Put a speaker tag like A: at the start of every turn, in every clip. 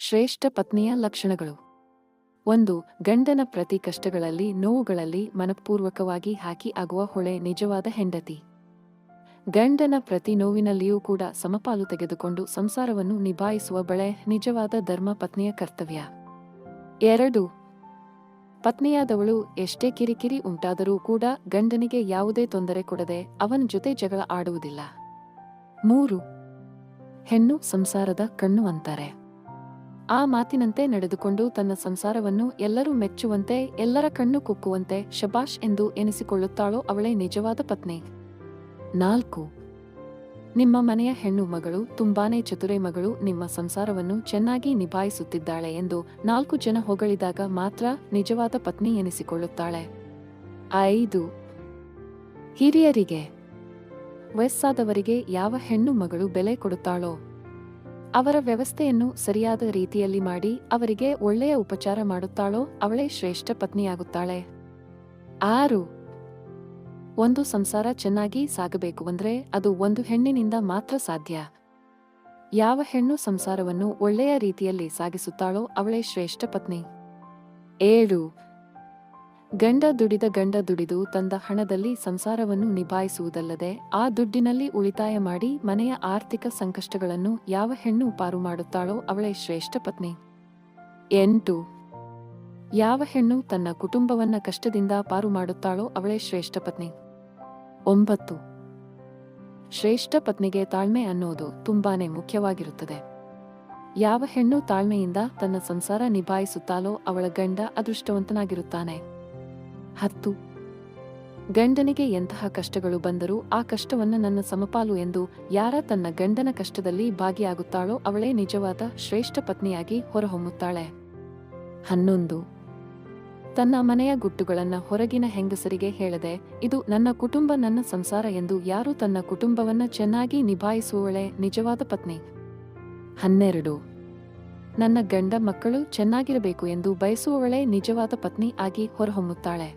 A: ಶ್ರೇಷ್ಠ ಪತ್ನಿಯ ಲಕ್ಷಣಗಳು. 1. ಗಂಡನ ಪ್ರತಿ ಕಷ್ಟಗಳಲ್ಲಿ ನೋವುಗಳಲ್ಲಿ ಮನಪೂರ್ವಕವಾಗಿ ಹಾಕಿ ಆಗುವ ಹೊಳೆ ನಿಜವಾದ ಹೆಂಡತಿ. ಗಂಡನ ಪ್ರತಿ ನೋವಿನಲ್ಲಿಯೂ ಕೂಡ ಸಮಪಾಲು ತೆಗೆದುಕೊಂಡು ಸಂಸಾರವನ್ನು ನಿಭಾಯಿಸುವ ಬಳೆ ನಿಜವಾದ ಧರ್ಮ ಪತ್ನಿಯ ಕರ್ತವ್ಯ. 2. ಪತ್ನಿಯಾದವಳು ಎಷ್ಟೇ ಕಿರಿಕಿರಿ ಉಂಟಾದರೂ ಕೂಡ ಗಂಡನಿಗೆ ಯಾವುದೇ ತೊಂದರೆ ಕೊಡದೆ ಅವನ ಜೊತೆ ಜಗಳ ಆಡುವುದಿಲ್ಲ. 3. ಹೆಣ್ಣು ಸಂಸಾರದ ಕಣ್ಣು ಅಂತಾರೆ. ಆ ಮಾತಿನಂತೆ ನಡೆದುಕೊಂಡು ತನ್ನ ಸಂಸಾರವನ್ನು ಎಲ್ಲರೂ ಮೆಚ್ಚುವಂತೆ, ಎಲ್ಲರ ಕಣ್ಣು ಕುಕ್ಕುವಂತೆ ಶಬಾಷ್ ಎಂದು ಎನಿಸಿಕೊಳ್ಳುತ್ತಾಳೋ ಅವಳೇ ನಿಜವಾದ ಪತ್ನಿ. 4. ನಿಮ್ಮ ಮನೆಯ ಹೆಣ್ಣು ಮಗಳು ತುಂಬಾನೇ ಚತುರೆ ಮಗಳು, ನಿಮ್ಮ ಸಂಸಾರವನ್ನು ಚೆನ್ನಾಗಿ ನಿಭಾಯಿಸುತ್ತಿದ್ದಾಳೆ ಎಂದು 4 ಜನ ಹೊಗಳಿದಾಗ ಮಾತ್ರ ನಿಜವಾದ ಪತ್ನಿ ಎನಿಸಿಕೊಳ್ಳುತ್ತಾಳೆ. 5. ಹಿರಿಯರಿಗೆ, ವಯಸ್ಸಾದವರಿಗೆ ಯಾವ ಹೆಣ್ಣು ಮಗಳು ಬೆಲೆ ಕೊಡುತ್ತಾಳೋ, ಅವರ ವ್ಯವಸ್ಥೆಯನ್ನು ಸರಿಯಾದ ರೀತಿಯಲ್ಲಿ ಮಾಡಿ ಅವರಿಗೆ ಒಳ್ಳೆಯ ಉಪಚಾರ ಮಾಡುತ್ತಾಳೋ ಅವಳೇ ಶ್ರೇಷ್ಠ ಪತ್ನಿಯಾಗುತ್ತಾಳೆ. 6. ಒಂದು ಸಂಸಾರ ಚೆನ್ನಾಗಿ ಸಾಗಬೇಕು ಅಂದ್ರೆ ಅದು ಒಂದು ಹೆಣ್ಣಿನಿಂದ ಮಾತ್ರ ಸಾಧ್ಯ. ಯಾವ ಹೆಣ್ಣು ಸಂಸಾರವನ್ನು ಒಳ್ಳೆಯ ರೀತಿಯಲ್ಲಿ ಸಾಗಿಸುತ್ತಾಳೋ ಅವಳೇ ಶ್ರೇಷ್ಠ ಪತ್ನಿ. 7. ಗಂಡ ದುಡಿದು ತಂದ ಹಣದಲ್ಲಿ ಸಂಸಾರವನ್ನು ನಿಭಾಯಿಸುವುದಲ್ಲದೆ ಆ ದುಡ್ಡಿನಲ್ಲಿ ಉಳಿತಾಯ ಮಾಡಿ ಮನೆಯ ಆರ್ಥಿಕ ಸಂಕಷ್ಟಗಳನ್ನು ಯಾವ ಹೆಣ್ಣು ಪಾರು ಮಾಡುತ್ತಾಳೋ ಅವಳೇ ಶ್ರೇಷ್ಠ ಪತ್ನಿ. 8. ಯಾವ ಹೆಣ್ಣು ತನ್ನ ಕುಟುಂಬವನ್ನ ಕಷ್ಟದಿಂದ ಪಾರು ಮಾಡುತ್ತಾಳೋ ಅವಳೇ ಶ್ರೇಷ್ಠ ಪತ್ನಿ. 9. ಶ್ರೇಷ್ಠ ಪತ್ನಿಗೆ ತಾಳ್ಮೆ ಅನ್ನೋದು ತುಂಬಾನೇ ಮುಖ್ಯವಾಗಿರುತ್ತದೆ. ಯಾವ ಹೆಣ್ಣು ತಾಳ್ಮೆಯಿಂದ ತನ್ನ ಸಂಸಾರ ನಿಭಾಯಿಸುತ್ತಾಳೋ ಅವಳ ಗಂಡ ಅದೃಷ್ಟವಂತನಾಗಿರುತ್ತಾನೆ. 10. ಗಂಡನಿಗೆ ಎಂತಹ ಕಷ್ಟಗಳು ಬಂದರೂ ಆ ಕಷ್ಟವನ್ನ ನನ್ನ ಸಮಪಾಲು ಎಂದು ಯಾರ ತನ್ನ ಗಂಡನ ಕಷ್ಟದಲ್ಲಿ ಭಾಗಿಯಾಗುತ್ತಾಳೋ ಅವಳೇ ನಿಜವಾದ ಶ್ರೇಷ್ಠ ಪತ್ನಿಯಾಗಿ ಹೊರಹೊಮ್ಮುತ್ತಾಳೆ. 11. ತನ್ನ ಮನೆಯ ಗುಟ್ಟುಗಳನ್ನ ಹೊರಗಿನ ಹೆಂಗಸರಿಗೆ ಹೇಳದೆ, ಇದು ನನ್ನ ಕುಟುಂಬ ನನ್ನ ಸಂಸಾರ ಎಂದು ಯಾರು ತನ್ನ ಕುಟುಂಬವನ್ನ ಚೆನ್ನಾಗಿ ನಿಭಾಯಿಸುವವಳೇ ನಿಜವಾದ ಪತ್ನಿ. 12. ನನ್ನ ಗಂಡ ಮಕ್ಕಳು ಚೆನ್ನಾಗಿರಬೇಕು ಎಂದು ಬಯಸುವವಳೇ ನಿಜವಾದ ಪತ್ನಿ ಆಗಿ ಹೊರಹೊಮ್ಮುತ್ತಾಳೆ.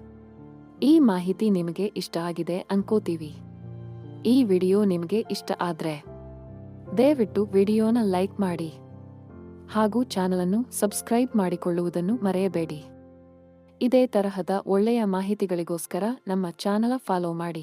A: ಈ ಮಾಹಿತಿ ನಿಮಗೆ ಇಷ್ಟ ಆಗಿದೆ ಅನ್ಕೋತೀವಿ. ಈ ವಿಡಿಯೋ ನಿಮಗೆ ಇಷ್ಟ ಆದ್ರೆ ದಯವಿಟ್ಟು ವಿಡಿಯೋನ ಲೈಕ್ ಮಾಡಿ ಹಾಗೂ ಚಾನಲನ್ನು ಸಬ್ಸ್ಕ್ರೈಬ್ ಮಾಡಿಕೊಳ್ಳುವುದನ್ನು ಮರೆಯಬೇಡಿ. ಇದೇ ತರಹದ ಒಳ್ಳೆಯ ಮಾಹಿತಿಗಳಿಗೋಸ್ಕರ ನಮ್ಮ ಚಾನಲ ಫಾಲೋ ಮಾಡಿ.